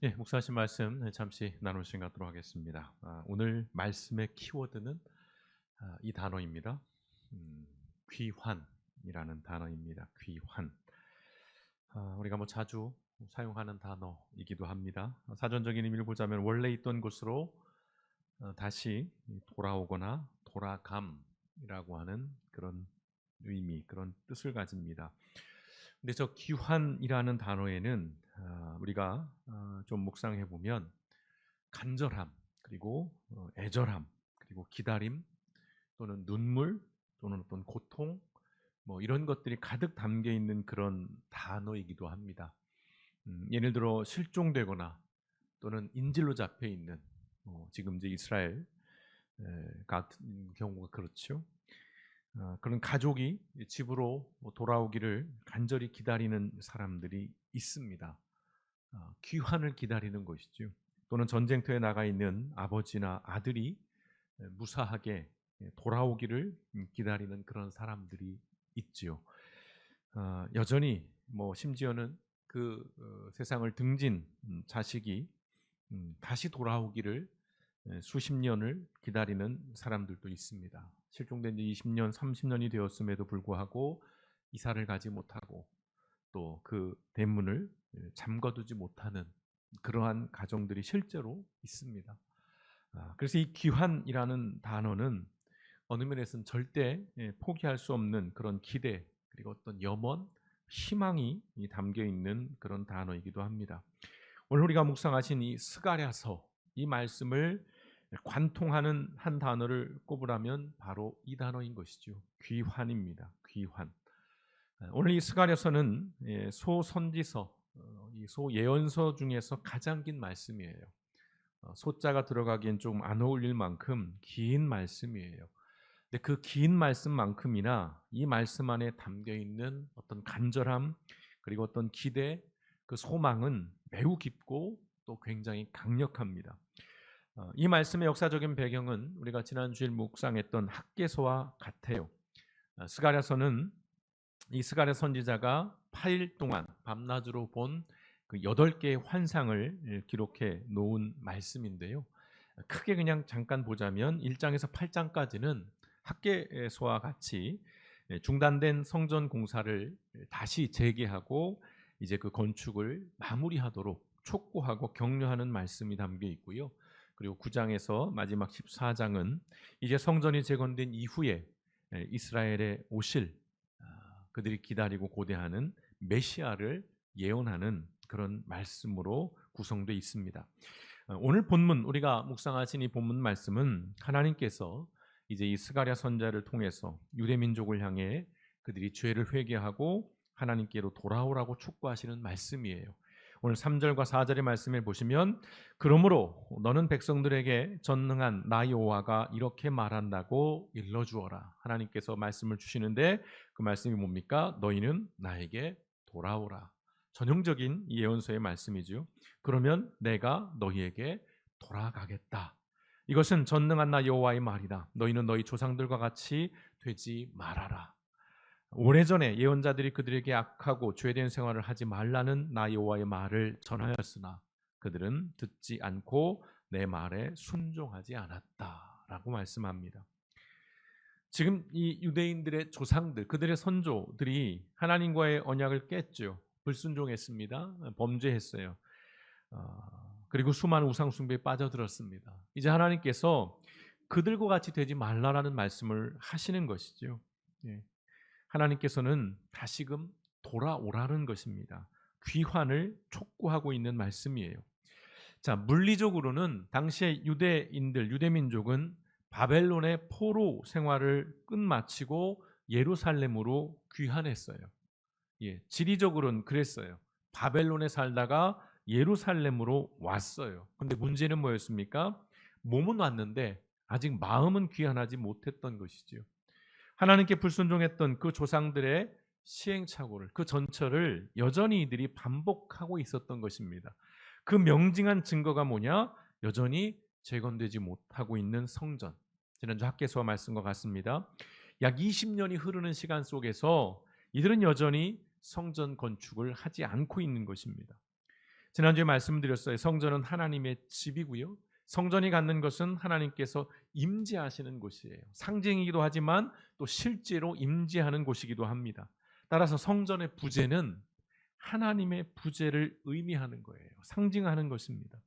예, 목사님 말씀 잠시 나눌 시간 갖도록 하겠습니다. 오늘 말씀의 키워드는 이 단어입니다. 귀환이라는 단어입니다. 귀환. 우리가 뭐 자주 사용하는 단어이기도 합니다. 사전적인 의미를 보자면 원래 있던 곳으로 다시 돌아오거나 돌아감이라고 하는 그런 의미, 그런 뜻을 가집니다. 근데 저 귀환이라는 단어에는 우리가 좀 묵상해 보면 간절함, 그리고 애절함, 그리고 기다림, 또는 눈물, 또는 어떤 고통, 뭐 이런 것들이 가득 담겨 있는 그런 단어이기도 합니다. 예를 들어 실종되거나 또는 인질로 잡혀 있는, 지금 이제 이스라엘 같은 경우가 그렇죠. 그런 가족이 집으로 돌아오기를 간절히 기다리는 사람들이 있습니다. 귀환을 기다리는 것이죠. 또는 전쟁터에 나가 있는 아버지나 아들이 무사하게 돌아오기를 기다리는 그런 사람들이 있지요. 여전히 뭐 심지어는 그 세상을 등진 자식이 다시 돌아오기를 수십 년을 기다리는 사람들도 있습니다. 실종된 지 20년, 30년이 되었음에도 불구하고 이사를 가지 못하고 또 그 대문을 잠궈두지 못하는 그러한 가정들이 실제로 있습니다. 그래서 이 귀환이라는 단어는 어느 면에서는 절대 포기할 수 없는 그런 기대, 그리고 어떤 염원, 희망이 담겨 있는 그런 단어이기도 합니다. 오늘 우리가 묵상하신 이 스가랴서, 이 말씀을 관통하는 한 단어를 꼽으라면 바로 이 단어인 것이죠. 귀환입니다. 귀환. 오늘 이 스가랴서는 소선지서, 이 소예언서 중에서 가장 긴 말씀이에요. 소자가 들어가기엔 좀 안 어울릴 만큼 긴 말씀이에요. 근데 그 긴 말씀만큼이나 이 말씀 안에 담겨 있는 어떤 간절함, 그리고 어떤 기대, 그 소망은 매우 깊고 또 굉장히 강력합니다. 이 말씀의 역사적인 배경은 우리가 지난 주일 묵상했던 학개서와 같아요. 스가랴서는 이 스가랴 선지자가 8일 동안 밤낮으로 본 그 8개의 환상을 기록해 놓은 말씀인데요. 크게 그냥 잠깐 보자면 1장에서 8장까지는 학개서와 같이 중단된 성전 공사를 다시 재개하고 이제 그 건축을 마무리하도록 촉구하고 격려하는 말씀이 담겨 있고요. 그리고 9장에서 마지막 14장은 이제 성전이 재건된 이후에 이스라엘에 오실 그들이 기다리고 고대하는 메시아를 예언하는 그런 말씀으로 구성되어 있습니다. 오늘 본문 우리가 묵상하신 이 본문 말씀은 하나님께서 이제 이 스가랴 선자를 통해서 유대 민족을 향해 그들이 죄를 회개하고 하나님께로 돌아오라고 촉구하시는 말씀이에요. 오늘 3절과 4절의 말씀을 보시면 그러므로 너는 백성들에게 전능한 나 여호와가 이렇게 말한다고 일러주어라. 하나님께서 말씀을 주시는데 그 말씀이 뭡니까? 너희는 나에게 돌아오라. 전형적인 예언서의 말씀이죠. 그러면 내가 너희에게 돌아가겠다. 이것은 전능한 나 여호와의 말이다. 너희는 너희 조상들과 같이 되지 말아라. 오래전에 예언자들이 그들에게 악하고 죄된 생활을 하지 말라는 나 여호와의 말을 전하였으나 그들은 듣지 않고 내 말에 순종하지 않았다라고 말씀합니다. 지금 이 유대인들의 조상들, 그들의 선조들이 하나님과의 언약을 깼죠. 불순종했습니다. 범죄했어요. 그리고 수많은 우상 숭배에 빠져들었습니다. 이제 하나님께서 그들과 같이 되지 말라라는 말씀을 하시는 것이죠. 예. 하나님께서는 다시금 돌아오라는 것입니다. 귀환을 촉구하고 있는 말씀이에요. 자, 물리적으로는 당시의 유대인들, 유대민족은 바벨론의 포로 생활을 끝마치고 예루살렘으로 귀환했어요. 예, 지리적으로는 그랬어요. 바벨론에 살다가 예루살렘으로 왔어요. 근데 문제는 뭐였습니까? 몸은 왔는데 아직 마음은 귀환하지 못했던 것이죠. 하나님께 불순종했던 그 조상들의 시행착오를, 그 전철을 여전히 이들이 반복하고 있었던 것입니다. 그 명징한 증거가 뭐냐? 여전히 재건되지 못하고 있는 성전. 지난주 학개서와 말씀과 같습니다. 약 20년이 흐르는 시간 속에서 이들은 여전히 성전 건축을 하지 않고 있는 것입니다. 지난주에 말씀드렸어요. 성전은 하나님의 집이고요. 성전이 갖는 것은 하나님께서 임재하시는 곳이에요. 상징이기도 하지만 또 실제로 임재하는 곳이기도 합니다. 따라서 성전의 부재는 하나님의 부재를 의미하는 거예요. 상징하는 것입니다.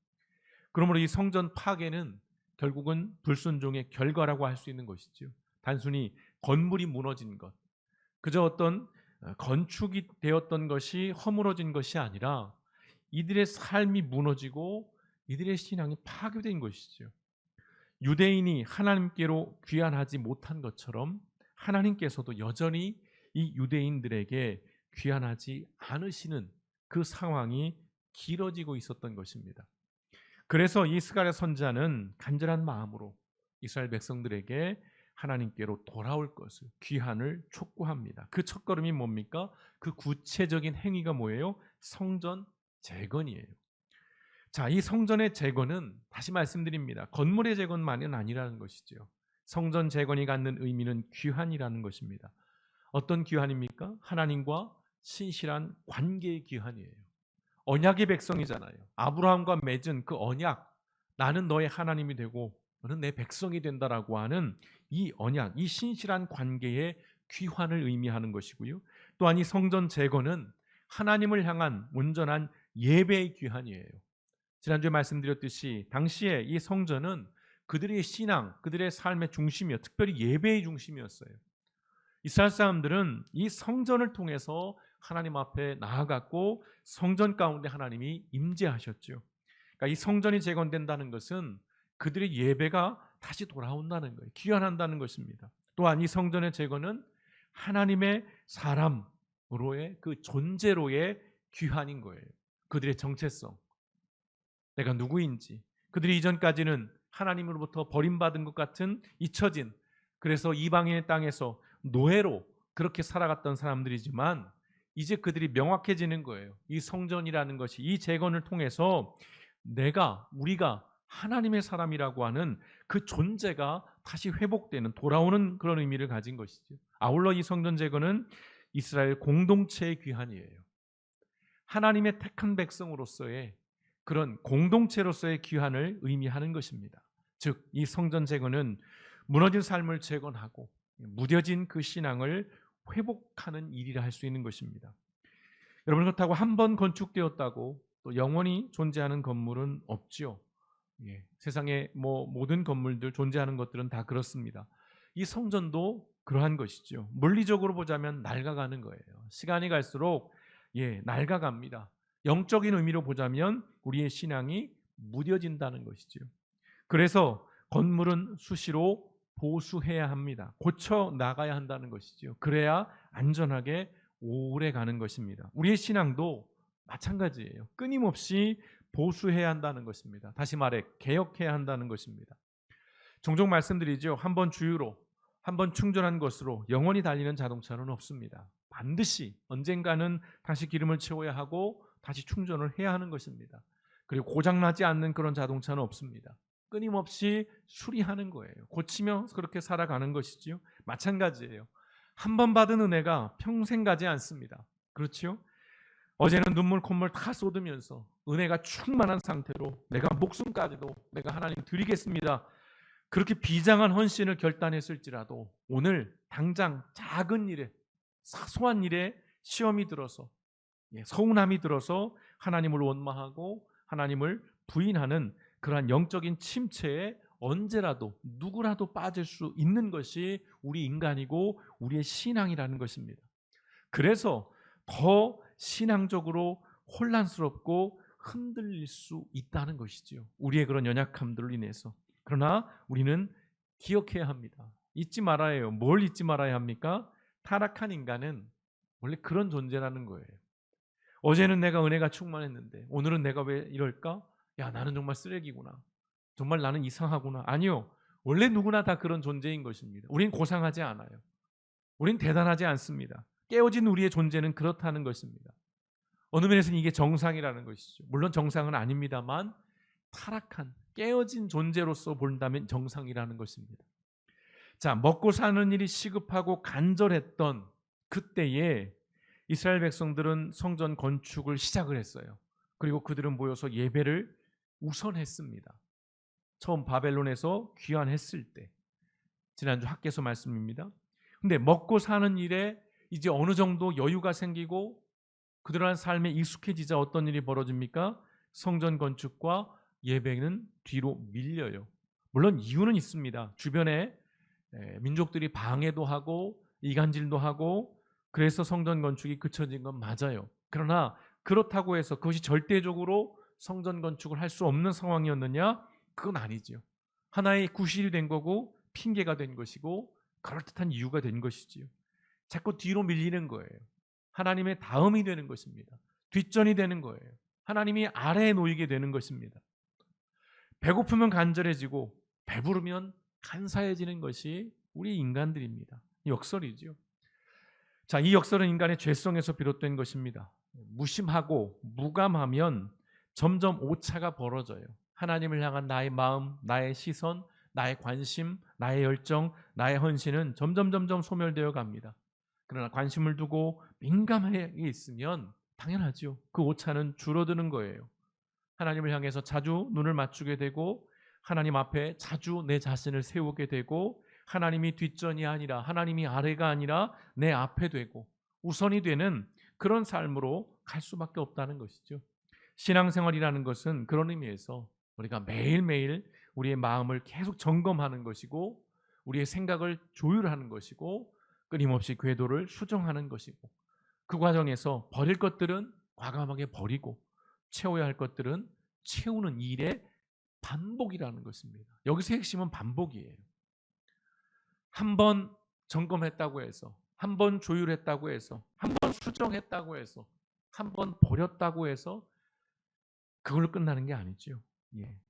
그러므로 이 성전 파괴는 결국은 불순종의 결과라고 할 수 있는 것이죠. 단순히 건물이 무너진 것, 그저 어떤 건축이 되었던 것이 허물어진 것이 아니라 이들의 삶이 무너지고 이들의 신앙이 파괴된 것이죠. 유대인이 하나님께로 귀환하지 못한 것처럼 하나님께서도 여전히 이 유대인들에게 귀환하지 않으시는 그 상황이 길어지고 있었던 것입니다. 그래서 이 스가랴 선지자는 간절한 마음으로 이스라엘 백성들에게 하나님께로 돌아올 것을, 귀환을 촉구합니다. 그 첫걸음이 뭡니까? 그 구체적인 행위가 뭐예요? 성전 재건이에요. 자, 이 성전의 재건은 다시 말씀드립니다. 건물의 재건만은 아니라는 것이죠. 성전 재건이 갖는 의미는 귀환이라는 것입니다. 어떤 귀환입니까? 하나님과 신실한 관계의 귀환이에요. 언약의 백성이잖아요. 아브라함과 맺은 그 언약, 나는 너의 하나님이 되고 너는 내 백성이 된다라고 하는 이 언약, 이 신실한 관계의 귀환을 의미하는 것이고요. 또한 이 성전 재건은 하나님을 향한 온전한 예배의 귀환이에요. 지난주에 말씀드렸듯이 당시에 이 성전은 그들의 신앙, 그들의 삶의 중심이었어요. 특별히 예배의 중심이었어요. 이스라엘 사람들은 이 성전을 통해서 하나님 앞에 나아갔고 성전 가운데 하나님이 임재하셨죠. 그러니까 이 성전이 재건된다는 것은 그들의 예배가 다시 돌아온다는 거예요. 귀환한다는 것입니다. 또한 이 성전의 재건은 하나님의 사람으로의 그 존재로의 귀환인 거예요. 그들의 정체성, 내가 누구인지, 그들이 이전까지는 하나님으로부터 버림받은 것 같은 잊혀진, 그래서 이방인의 땅에서 노예로 그렇게 살아갔던 사람들이지만 이제 그들이 명확해지는 거예요. 이 성전이라는 것이, 이 재건을 통해서 우리가 하나님의 사람이라고 하는 그 존재가 다시 회복되는, 돌아오는 그런 의미를 가진 것이죠. 아울러 이 성전 재건은 이스라엘 공동체의 귀환이에요. 하나님의 택한 백성으로서의 그런 공동체로서의 귀환을 의미하는 것입니다. 즉, 이 성전 재건은 무너진 삶을 재건하고 무뎌진 그 신앙을 회복하는 일이라 할 수 있는 것입니다. 여러분, 그렇다고 한 번 건축되었다고 또 영원히 존재하는 건물은 없지요. 세상의 모든 건물들, 존재하는 것들은 다 그렇습니다. 이 성전도 그러한 것이죠. 물리적으로 보자면 낡아가는 거예요. 시간이 갈수록 낡아갑니다. 영적인 의미로 보자면 우리의 신앙이 무뎌진다는 것이죠. 그래서 건물은 수시로 보수해야 합니다. 고쳐 나가야 한다는 것이죠. 그래야 안전하게 오래 가는 것입니다. 우리의 신앙도 마찬가지예요. 끊임없이 보수해야 한다는 것입니다. 다시 말해 개혁해야 한다는 것입니다. 종종 말씀드리죠. 한번 주유로, 한번 충전한 것으로 영원히 달리는 자동차는 없습니다. 반드시 언젠가는 다시 기름을 채워야 하고 다시 충전을 해야 하는 것입니다. 그리고 고장나지 않는 그런 자동차는 없습니다. 끊임없이 수리하는 거예요. 고치며 그렇게 살아가는 것이지요. 마찬가지예요. 한 번 받은 은혜가 평생 가지 않습니다. 그렇죠? 어제는 눈물 콧물 다 쏟으면서 은혜가 충만한 상태로 내가 목숨까지도 내가 하나님 드리겠습니다, 그렇게 비장한 헌신을 결단했을지라도 오늘 당장 작은 일에, 사소한 일에 시험이 들어서, 서운함이 들어서 하나님을 원망하고 하나님을 부인하는 그러한 영적인 침체에 언제라도 누구라도 빠질 수 있는 것이 우리 인간이고 우리의 신앙이라는 것입니다. 그래서 더 신앙적으로 혼란스럽고 흔들릴 수 있다는 것이지요. 우리의 그런 연약함들로 인해서. 그러나 우리는 기억해야 합니다. 잊지 말아야 해요. 뭘 잊지 말아야 합니까? 타락한 인간은 원래 그런 존재라는 거예요. 어제는 내가 은혜가 충만했는데 오늘은 내가 왜 이럴까? 야, 나는 정말 쓰레기구나. 정말 나는 이상하구나. 아니요. 원래 누구나 다 그런 존재인 것입니다. 우린 고상하지 않아요. 우린 대단하지 않습니다. 깨어진 우리의 존재는 그렇다는 것입니다. 어느 면에서는 이게 정상이라는 것이죠. 물론 정상은 아닙니다만 타락한, 깨어진 존재로서 본다면 정상이라는 것입니다. 자, 먹고 사는 일이 시급하고 간절했던 그때에 이스라엘 백성들은 성전 건축을 시작을 했어요. 그리고 그들은 모여서 예배를 우선했습니다. 처음 바벨론에서 귀환했을 때, 지난주 학개서 말씀입니다. 근데 먹고 사는 일에 이제 어느 정도 여유가 생기고 그들한 삶에 익숙해지자 어떤 일이 벌어집니까? 성전 건축과 예배는 뒤로 밀려요. 물론 이유는 있습니다. 주변에 민족들이 방해도 하고 이간질도 하고 그래서 성전 건축이 그쳐진 건 맞아요. 그러나 그렇다고 해서 그것이 절대적으로 성전 건축을 할 수 없는 상황이었느냐? 그건 아니지요. 하나의 구실이 된 거고 핑계가 된 것이고 그럴듯한 이유가 된 것이지요. 자꾸 뒤로 밀리는 거예요. 하나님의 다음이 되는 것입니다. 뒷전이 되는 거예요. 하나님이 아래에 놓이게 되는 것입니다. 배고프면 간절해지고 배부르면 간사해지는 것이 우리 인간들입니다. 역설이죠. 자, 이 역설은 인간의 죄성에서 비롯된 것입니다. 무심하고 무감하면 점점 오차가 벌어져요. 하나님을 향한 나의 마음, 나의 시선, 나의 관심, 나의 열정, 나의 헌신은 점점 소멸되어 갑니다. 그러나 관심을 두고 민감하게 있으면 당연하죠. 그 오차는 줄어드는 거예요. 하나님을 향해서 자주 눈을 맞추게 되고 하나님 앞에 자주 내 자신을 세우게 되고 하나님이 뒷전이 아니라 하나님이 아래가 아니라 내 앞에 되고 우선이 되는 그런 삶으로 갈 수밖에 없다는 것이죠. 신앙생활이라는 것은 그런 의미에서 우리가 매일매일 우리의 마음을 계속 점검하는 것이고 우리의 생각을 조율하는 것이고 끊임없이 궤도를 수정하는 것이고 그 과정에서 버릴 것들은 과감하게 버리고 채워야 할 것들은 채우는 일의 반복이라는 것입니다. 여기서 핵심은 반복이에요. 한 번 점검했다고 해서, 한 번 조율했다고 해서, 한 번 수정했다고 해서, 한 번 버렸다고 해서 그걸로 끝나는 게 아니죠.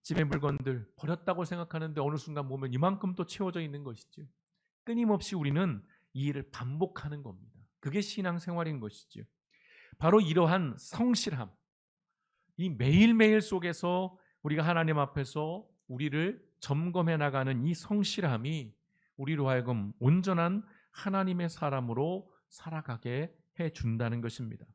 집의 물건들 버렸다고 생각하는데 어느 순간 보면 이만큼 또 채워져 있는 것이죠. 끊임없이 우리는 이 일을 반복하는 겁니다. 그게 신앙생활인 것이죠. 바로 이러한 성실함, 이 매일매일 속에서 우리가 하나님 앞에서 우리를 점검해 나가는 이 성실함이 우리로 하여금 온전한 하나님의 사람으로 살아가게 해준다는 것입니다.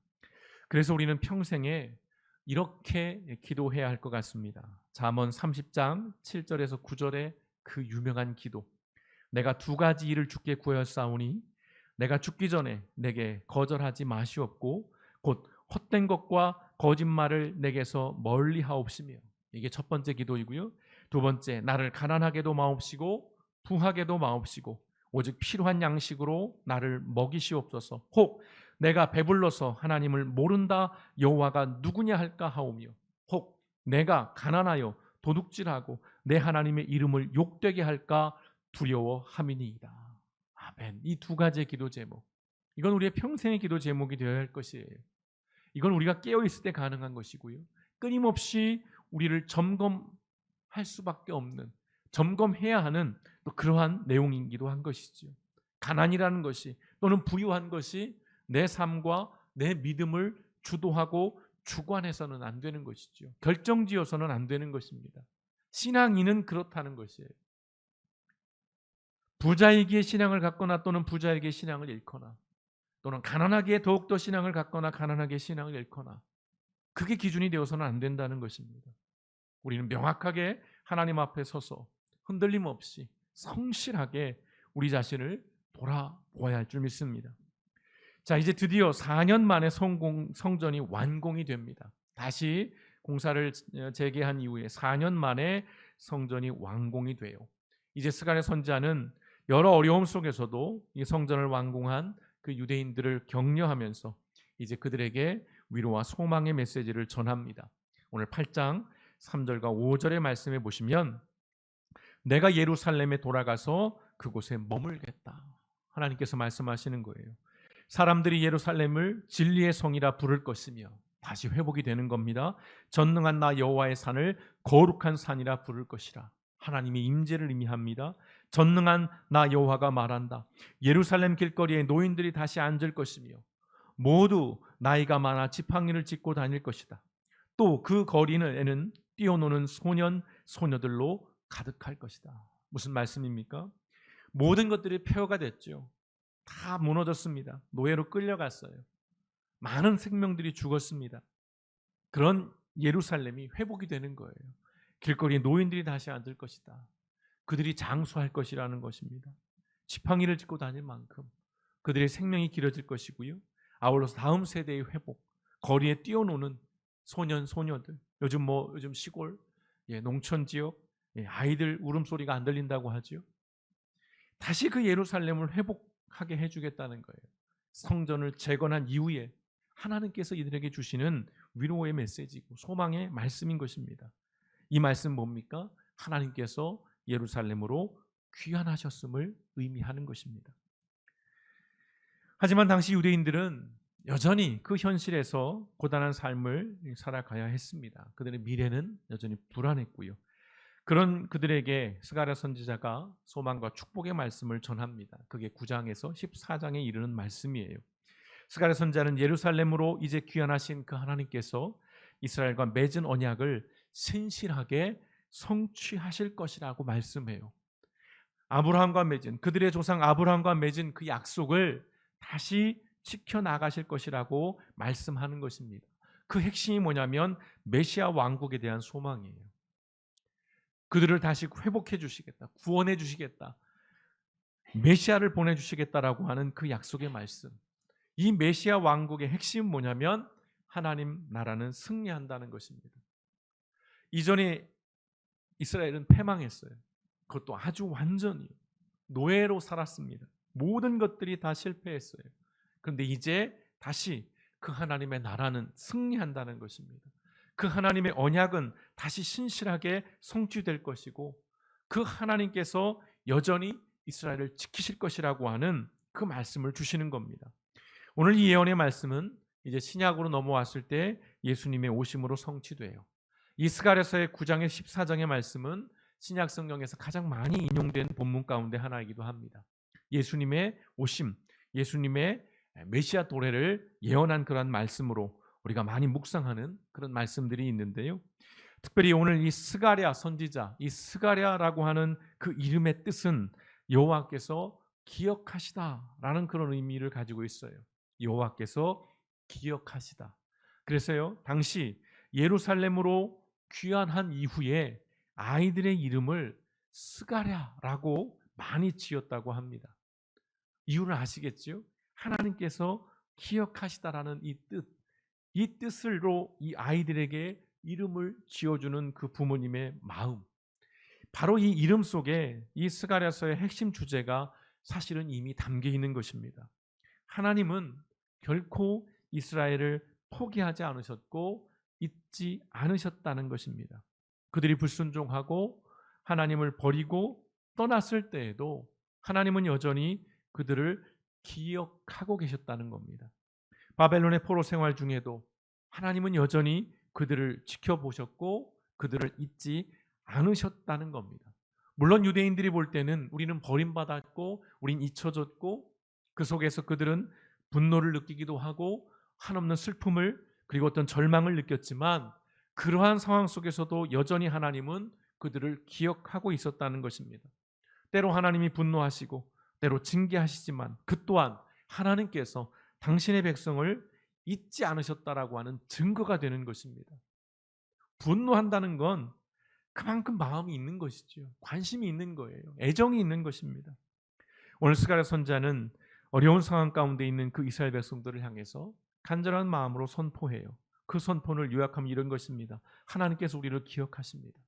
그래서 우리는 평생에 이렇게 기도해야 할 것 같습니다. 잠언 30장 7절에서 9절의 그 유명한 기도. 내가 두 가지 일을 주께 구하였사오니 내가 죽기 전에 내게 거절하지 마시옵고 곧 헛된 것과 거짓말을 내게서 멀리 하옵시며. 이게 첫 번째 기도이고요. 두 번째, 나를 가난하게도 마옵시고 부하게도 마옵시고 오직 필요한 양식으로 나를 먹이시옵소서. 혹 내가 배불러서 하나님을 모른다 여호와가 누구냐 할까 하오며 혹 내가 가난하여 도둑질하고 내 하나님의 이름을 욕되게 할까 두려워함이니이다. 아멘. 이 두 가지의 기도 제목, 이건 우리의 평생의 기도 제목이 되어야 할 것이에요. 이건 우리가 깨어있을 때 가능한 것이고요. 끊임없이 우리를 점검할 수밖에 없는, 점검해야 하는 또 그러한 내용이기도 한 것이죠. 가난이라는 것이 또는 부유한 것이 내 삶과 내 믿음을 주도하고 주관해서는 안 되는 것이죠. 결정지어서는 안 되는 것입니다. 신앙인은 그렇다는 것이에요. 부자이기에 신앙을 갖거나 또는 부자에게 신앙을 잃거나 또는 가난하기에 더욱더 신앙을 갖거나 가난하게 신앙을 잃거나 그게 기준이 되어서는 안 된다는 것입니다. 우리는 명확하게 하나님 앞에 서서 흔들림 없이 성실하게 우리 자신을 돌아보아야 할 줄 믿습니다. 자, 이제 드디어 4년 만에 성전이 완공이 됩니다. 다시 공사를 재개한 이후에 4년 만에 성전이 완공이 돼요. 이제 스가랴 선지자는 여러 어려움 속에서도 이 성전을 완공한 그 유대인들을 격려하면서 이제 그들에게 위로와 소망의 메시지를 전합니다. 오늘 8장 3절과 5절의 말씀에 보시면 내가 예루살렘에 돌아가서 그곳에 머물겠다. 하나님께서 말씀하시는 거예요. 사람들이 예루살렘을 진리의 성이라 부를 것이며 다시 회복이 되는 겁니다. 전능한 나 여호와의 산을 거룩한 산이라 부를 것이라. 하나님의 임재를 의미합니다. 전능한 나 여호와가 말한다. 예루살렘 길거리에 노인들이 다시 앉을 것이며 모두 나이가 많아 지팡이를 짚고 다닐 것이다. 또 그 거리에는 뛰어노는 소년 소녀들로 가득할 것이다. 무슨 말씀입니까? 모든 것들이 폐허가 됐죠. 다 무너졌습니다. 노예로 끌려갔어요. 많은 생명들이 죽었습니다. 그런 예루살렘이 회복이 되는 거예요. 길거리에 노인들이 다시 앉을 것이다. 그들이 장수할 것이라는 것입니다. 지팡이를 짚고 다닐 만큼 그들의 생명이 길어질 것이고요. 아울러서 다음 세대의 회복, 거리에 뛰어노는 소년 소녀들, 요즘 시골, 농촌 지역, 아이들 울음소리가 안 들린다고 하지요. 다시 그 예루살렘을 회복하게 해주겠다는 거예요. 성전을 재건한 이후에 하나님께서 이들에게 주시는 위로의 메시지고 소망의 말씀인 것입니다. 이 말씀 뭡니까? 하나님께서 예루살렘으로 귀환하셨음을 의미하는 것입니다. 하지만 당시 유대인들은 여전히 그 현실에서 고단한 삶을 살아가야 했습니다. 그들의 미래는 여전히 불안했고요. 그런 그들에게 스가랴 선지자가 소망과 축복의 말씀을 전합니다. 그게 9장에서 14장에 이르는 말씀이에요. 스가랴 선지자는 예루살렘으로 이제 귀환하신 그 하나님께서 이스라엘과 맺은 언약을 신실하게 성취하실 것이라고 말씀해요. 아브라함과 맺은, 그들의 조상 아브라함과 맺은 그 약속을 다시 지켜나가실 것이라고 말씀하는 것입니다. 그 핵심이 뭐냐면 메시아 왕국에 대한 소망이에요. 그들을 다시 회복해 주시겠다, 구원해 주시겠다, 메시아를 보내주시겠다라고 하는 그 약속의 말씀. 이 메시아 왕국의 핵심은 뭐냐면 하나님 나라는 승리한다는 것입니다. 이전에 이스라엘은 패망했어요. 그것도 아주 완전히 노예로 살았습니다. 모든 것들이 다 실패했어요. 그런데 이제 다시 그 하나님의 나라는 승리한다는 것입니다. 그 하나님의 언약은 다시 신실하게 성취될 것이고 그 하나님께서 여전히 이스라엘을 지키실 것이라고 하는 그 말씀을 주시는 겁니다. 오늘 이 예언의 말씀은 이제 신약으로 넘어왔을 때 예수님의 오심으로 성취돼요. 이 스가랴서의 9장의 14장의 말씀은 신약 성경에서 가장 많이 인용된 본문 가운데 하나이기도 합니다. 예수님의 오심, 예수님의 메시아 도래를 예언한 그런 말씀으로 우리가 많이 묵상하는 그런 말씀들이 있는데요. 특별히 오늘 이 스가랴 선지자, 이 스가랴라고 하는 그 이름의 뜻은 여호와께서 기억하시다라는 그런 의미를 가지고 있어요. 여호와께서 기억하시다. 그래서요, 당시 예루살렘으로 귀환한 이후에 아이들의 이름을 스가랴라고 많이 지었다고 합니다. 이유를 아시겠죠? 하나님께서 기억하시다라는 이 뜻으로 이 아이들에게 이름을 지어주는 그 부모님의 마음, 바로 이 이름 속에 이 스가랴서의 핵심 주제가 사실은 이미 담겨 있는 것입니다. 하나님은 결코 이스라엘을 포기하지 않으셨고 잊지 않으셨다는 것입니다. 그들이 불순종하고 하나님을 버리고 떠났을 때에도 하나님은 여전히 그들을 기억하고 계셨다는 겁니다. 바벨론의 포로 생활 중에도 하나님은 여전히 그들을 지켜보셨고 그들을 잊지 않으셨다는 겁니다. 물론 유대인들이 볼 때는 우리는 버림받았고 우린 잊혀졌고 그 속에서 그들은 분노를 느끼기도 하고 한없는 슬픔을 그리고 어떤 절망을 느꼈지만 그러한 상황 속에서도 여전히 하나님은 그들을 기억하고 있었다는 것입니다. 때로 하나님이 분노하시고 때로 징계하시지만 그 또한 하나님께서 당신의 백성을 잊지 않으셨다라고 하는 증거가 되는 것입니다. 분노한다는 건 그만큼 마음이 있는 것이죠. 관심이 있는 거예요. 애정이 있는 것입니다. 오늘 스가랴 선지자는 어려운 상황 가운데 있는 그 이스라엘 백성들을 향해서 간절한 마음으로 선포해요. 그 선포를 요약하면 이런 것입니다. 하나님께서 우리를 기억하십니다.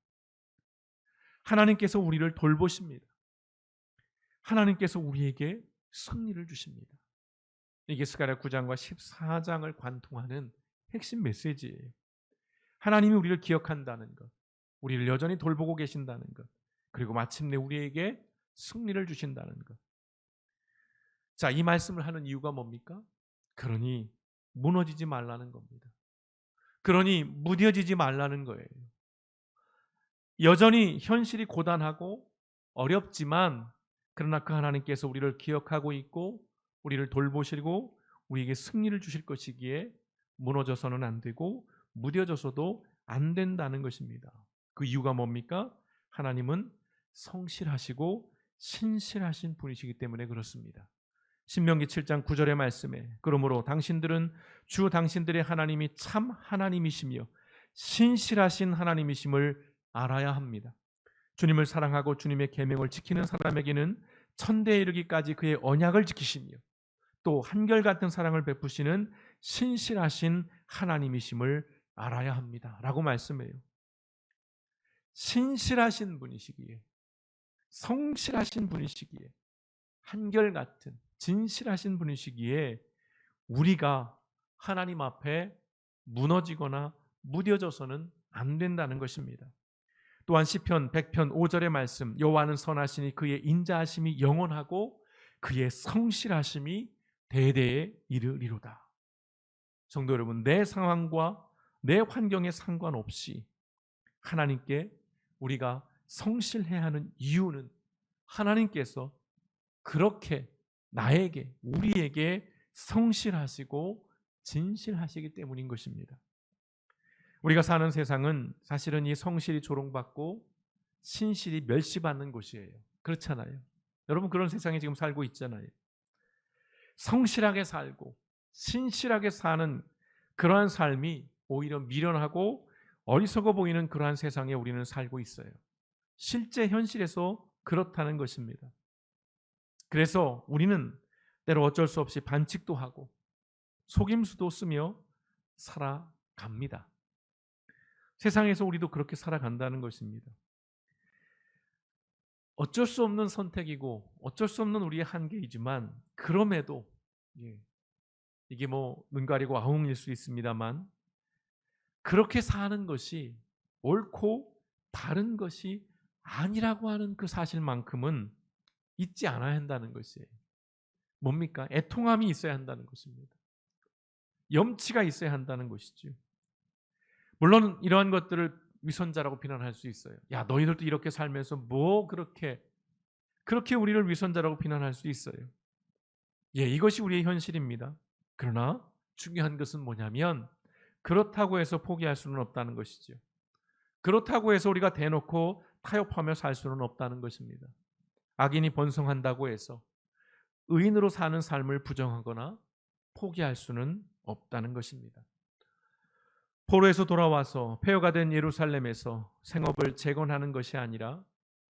하나님께서 우리를 돌보십니다. 하나님께서 우리에게 승리를 주십니다. 이게 스가랴 9장과 14장을 관통하는 핵심 메시지예요. 하나님이 우리를 기억한다는 것, 우리를 여전히 돌보고 계신다는 것, 그리고 마침내 우리에게 승리를 주신다는 것. 자, 이 말씀을 하는 이유가 뭡니까? 그러니 무너지지 말라는 겁니다. 그러니 무뎌지지 말라는 거예요. 여전히 현실이 고단하고 어렵지만 그러나 그 하나님께서 우리를 기억하고 있고 우리를 돌보시고 우리에게 승리를 주실 것이기에 무너져서는 안 되고 무뎌져서도 안 된다는 것입니다. 그 이유가 뭡니까? 하나님은 성실하시고 신실하신 분이시기 때문에 그렇습니다. 신명기 7장 9절의 말씀에 그러므로 당신들은 주 당신들의 하나님이 참 하나님이시며 신실하신 하나님이심을 알아야 합니다. 주님을 사랑하고 주님의 계명을 지키는 사람에게는 천대에 이르기까지 그의 언약을 지키시며 또 한결같은 사랑을 베푸시는 신실하신 하나님이심을 알아야 합니다. 라고 말씀해요. 신실하신 분이시기에, 성실하신 분이시기에, 한결같은 진실하신 분이시기에 우리가 하나님 앞에 무너지거나 무뎌져서는 안 된다는 것입니다. 또한 시편 100편 5절의 말씀, 여호와는 선하시니 그의 인자하심이 영원하고 그의 성실하심이 대대에 이르리로다. 성도 여러분, 내 상황과 내 환경에 상관없이 하나님께 우리가 성실해야 하는 이유는 하나님께서 그렇게 나에게, 우리에게 성실하시고 진실하시기 때문인 것입니다. 우리가 사는 세상은 사실은 이 성실이 조롱받고 신실이 멸시받는 곳이에요. 그렇잖아요. 여러분, 그런 세상에 지금 살고 있잖아요. 성실하게 살고 신실하게 사는 그러한 삶이 오히려 미련하고 어리석어 보이는 그러한 세상에 우리는 살고 있어요. 실제 현실에서 그렇다는 것입니다. 그래서 우리는 때로 어쩔 수 없이 반칙도 하고 속임수도 쓰며 살아갑니다. 세상에서 우리도 그렇게 살아간다는 것입니다. 어쩔 수 없는 선택이고 어쩔 수 없는 우리의 한계이지만 그럼에도 이게 뭐 눈 가리고 아웅일 수 있습니다만 그렇게 사는 것이 옳고 바른 것이 아니라고 하는 그 사실만큼은 잊지 않아야 한다는 것이에요. 뭡니까? 애통함이 있어야 한다는 것입니다. 염치가 있어야 한다는 것이죠. 물론 이러한 것들을 위선자라고 비난할 수 있어요. 야, 너희들도 이렇게 살면서 뭐 그렇게 우리를 위선자라고 비난할 수 있어요. 예, 이것이 우리의 현실입니다. 그러나 중요한 것은 뭐냐면 그렇다고 해서 포기할 수는 없다는 것이죠. 그렇다고 해서 우리가 대놓고 타협하며 살 수는 없다는 것입니다. 악인이 번성한다고 해서 의인으로 사는 삶을 부정하거나 포기할 수는 없다는 것입니다. 포로에서 돌아와서 폐허가 된 예루살렘에서 생업을 재건하는 것이 아니라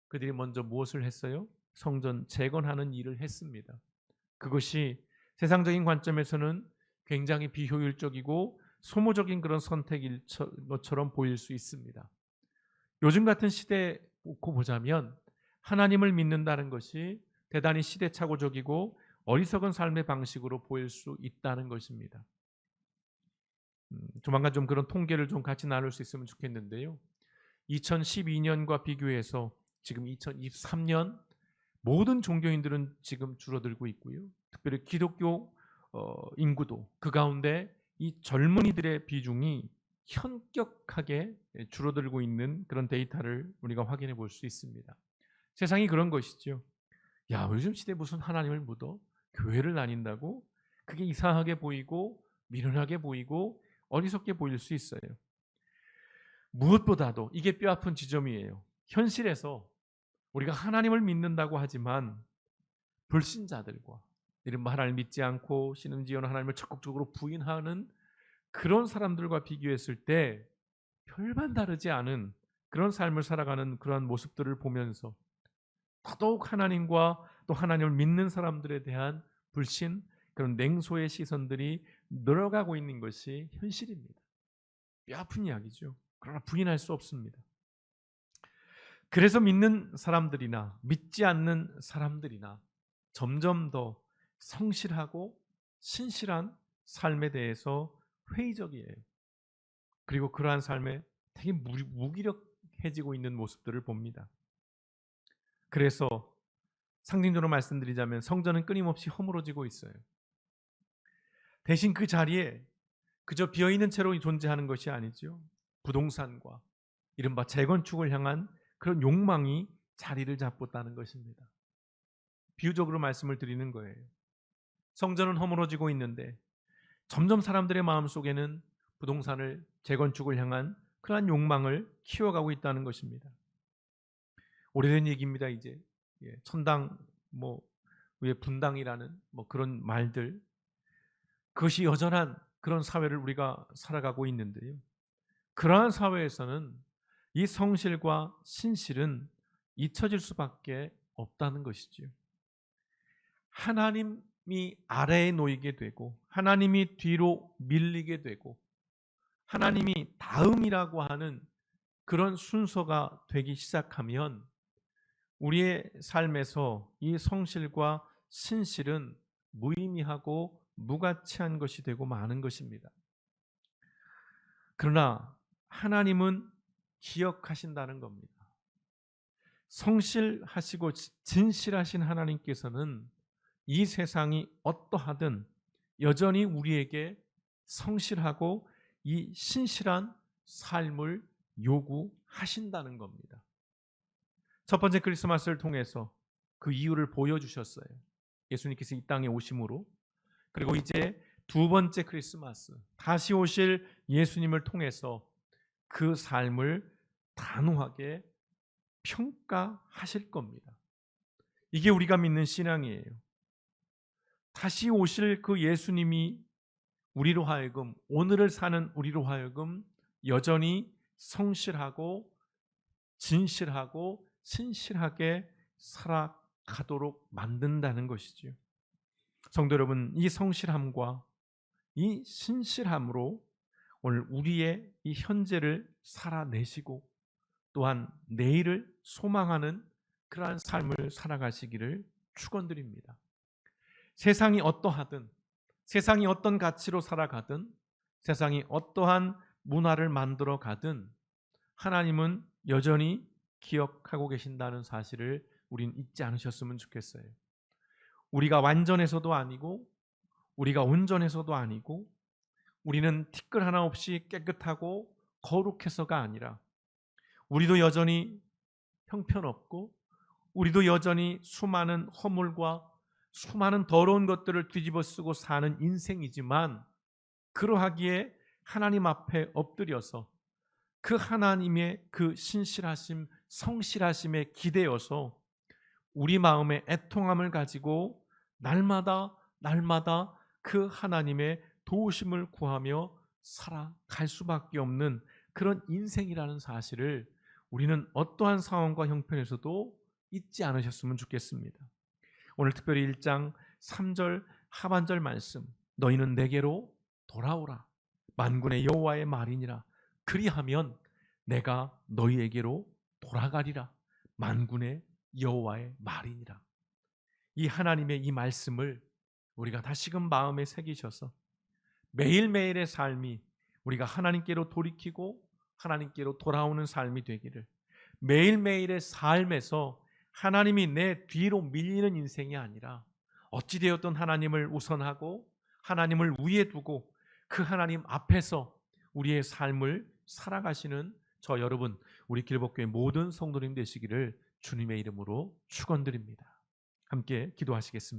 그들이 먼저 무엇을 했어요? 성전 재건하는 일을 했습니다. 그것이 세상적인 관점에서는 굉장히 비효율적이고 소모적인 그런 선택일 것처럼 보일 수 있습니다. 요즘 같은 시대에 놓고 보자면 하나님을 믿는다는 것이 대단히 시대착오적이고 어리석은 삶의 방식으로 보일 수 있다는 것입니다. 조만간 좀 그런 통계를 좀 같이 나눌 수 있으면 좋겠는데요. 2012년과 비교해서 지금 2023년 모든 종교인들은 지금 줄어들고 있고요. 특별히 기독교 인구도 그 가운데 이 젊은이들의 비중이 현격하게 줄어들고 있는 그런 데이터를 우리가 확인해 볼 수 있습니다. 세상이 그런 것이죠. 야, 요즘 시대에 무슨 하나님을 믿어? 교회를 다닌다고? 그게 이상하게 보이고 미련하게 보이고 어리석게 보일 수 있어요. 무엇보다도 이게 뼈아픈 지점이에요. 현실에서 우리가 하나님을 믿는다고 하지만 불신자들과 이른바 하나님을 믿지 않고 신음지어는 하나님을 적극적으로 부인하는 그런 사람들과 비교했을 때 별반 다르지 않은 그런 삶을 살아가는 그러한 모습들을 보면서 더더욱 하나님과 또 하나님을 믿는 사람들에 대한 불신, 그런 냉소의 시선들이 늘어가고 있는 것이 현실입니다. 뼈아픈 이야기죠. 그러나 부인할 수 없습니다. 그래서 믿는 사람들이나 믿지 않는 사람들이나 점점 더 성실하고 신실한 삶에 대해서 회의적이에요. 그리고 그러한 삶에 되게 무기력해지고 있는 모습들을 봅니다. 그래서 상징적으로 말씀드리자면 성전은 끊임없이 허물어지고 있어요. 대신 그 자리에 그저 비어있는 채로 존재하는 것이 아니죠. 부동산과 이른바 재건축을 향한 그런 욕망이 자리를 잡았다는 것입니다. 비유적으로 말씀을 드리는 거예요. 성전은 허물어지고 있는데 점점 사람들의 마음속에는 부동산을 재건축을 향한 그러한 욕망을 키워가고 있다는 것입니다. 오래된 얘기입니다. 이제 천당 위에 분당이라는 그런 말들, 그것이 여전한 그런 사회를 우리가 살아가고 있는데요. 그러한 사회에서는 이 성실과 신실은 잊혀질 수밖에 없다는 것이지요. 하나님이 아래에 놓이게 되고 하나님이 뒤로 밀리게 되고 하나님이 다음이라고 하는 그런 순서가 되기 시작하면 우리의 삶에서 이 성실과 신실은 무의미하고 무가치한 것이 되고 마는 것입니다. 그러나 하나님은 기억하신다는 겁니다. 성실하시고 진실하신 하나님께서는 이 세상이 어떠하든 여전히 우리에게 성실하고 이 신실한 삶을 요구하신다는 겁니다. 첫 번째 크리스마스를 통해서 그 이유를 보여주셨어요. 예수님께서 이 땅에 오심으로. 그리고 이제 두 번째 크리스마스, 다시 오실 예수님을 통해서 그 삶을 단호하게 평가하실 겁니다. 이게 우리가 믿는 신앙이에요. 다시 오실 그 예수님이 우리로 하여금, 오늘을 사는 우리로 하여금 여전히 성실하고 진실하고 신실하게 살아가도록 만든다는 것이지요. 성도 여러분, 이 성실함과 이 신실함으로 오늘 우리의 이 현재를 살아내시고 또한 내일을 소망하는 그러한 삶을 살아가시기를 축원드립니다. 세상이 어떠하든, 세상이 어떤 가치로 살아가든, 세상이 어떠한 문화를 만들어 가든 하나님은 여전히 기억하고 계신다는 사실을 우린 잊지 않으셨으면 좋겠어요. 우리가 완전해서도 아니고 우리가 온전해서도 아니고 우리는 티끌 하나 없이 깨끗하고 거룩해서가 아니라 우리도 여전히 형편없고 우리도 여전히 수많은 허물과 수많은 더러운 것들을 뒤집어 쓰고 사는 인생이지만 그러하기에 하나님 앞에 엎드려서 그 하나님의 그 신실하심, 성실하심에 기대어서 우리 마음의 애통함을 가지고 날마다 그 하나님의 도우심을 구하며 살아갈 수밖에 없는 그런 인생이라는 사실을 우리는 어떠한 상황과 형편에서도 잊지 않으셨으면 좋겠습니다. 오늘 특별히 1장 3절 하반절 말씀, 너희는 내게로 돌아오라 만군의 여호와의 말이니라 그리하면 내가 너희에게로 돌아가리라 만군의 여호와의 말이니라. 이 하나님의 이 말씀을 우리가 다시금 마음에 새기셔서 매일매일의 삶이 우리가 하나님께로 돌이키고 하나님께로 돌아오는 삶이 되기를, 매일매일의 삶에서 하나님이 내 뒤로 밀리는 인생이 아니라 어찌되었든 하나님을 우선하고 하나님을 위에 두고 그 하나님 앞에서 우리의 삶을 살아가시는 저 여러분, 우리 길복교회 모든 성도님 되시기를 주님의 이름으로 축원드립니다. 함께 기도하시겠습니다.